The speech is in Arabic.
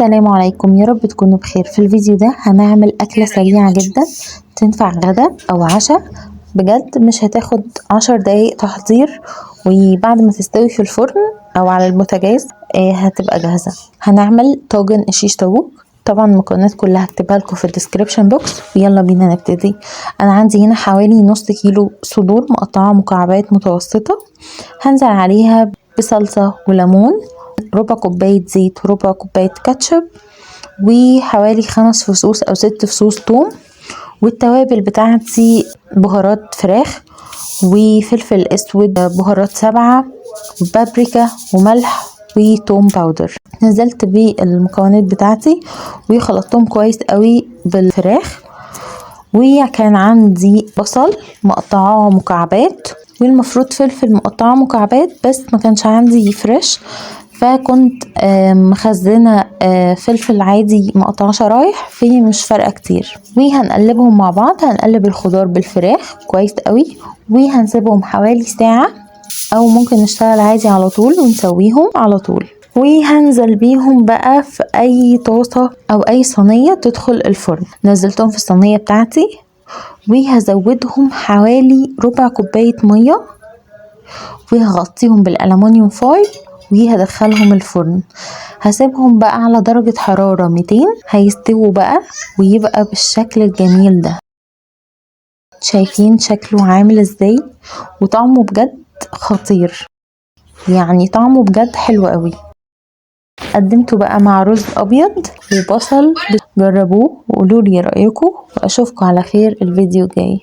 السلام عليكم، يا رب تكونوا بخير. في الفيديو ده هنعمل أكلة سريعة جدا تنفع غدا أو عشاء. بجد مش هتاخد 10 دقايق تحضير، وبعد ما تستوي في الفرن أو على البوتاجاز هتبقى جاهزة. هنعمل طاجن الشيش طاووق. طبعا المكونات كلها هكتبها لكم في الديسكريبشن بوكس، ويلا بينا نبتدي. أنا عندي هنا حوالي نص كيلو صدور مقطعة مكعبات متوسطة. هنزل عليها بصلصة وليمون، ربع كوباية زيت وربع كوباية كاتشب، وحوالي 5 فصوص أو 6 فصوص توم. والتوابل بتاعتي بهارات فراخ وفلفل اسود، بهارات 7، وبابريكا وملح وتوم باودر. نزلت بالمكونات بتاعتي وخلطتهم كويس قوي بالفراخ. وكان عندي بصل مقطعاه مكعبات، والمفروض فلفل مقطعاه مكعبات بس ما كانش عندي فريش، فكنت مخزنه فلفل عادي مقطعه شرايح، فيه مش فارقه كتير. وهنقلبهم مع بعض، هنقلب الخضار بالفراخ كويس قوي، وهنسيبهم حوالي ساعه، او ممكن نشتغل عادي على طول ونسويهم على طول. وهنزل بيهم بقى في اي طاسه او اي صينيه تدخل الفرن. نزلتهم في الصينيه بتاعتي، وهزودهم حوالي ربع كوبايه ميه، وهغطيهم بالألمونيوم فويل، وهدخلهم الفرن. هسيبهم بقى على درجة حرارة 200، هيستووا بقى ويبقى بالشكل الجميل ده. شايفين شكله عامل ازاي؟ وطعمه بجد خطير، يعني طعمه بجد حلو قوي. قدمته بقى مع رز ابيض وبصل. جربوه وقولولي رأيكم، واشوفكم على خير الفيديو الجاي.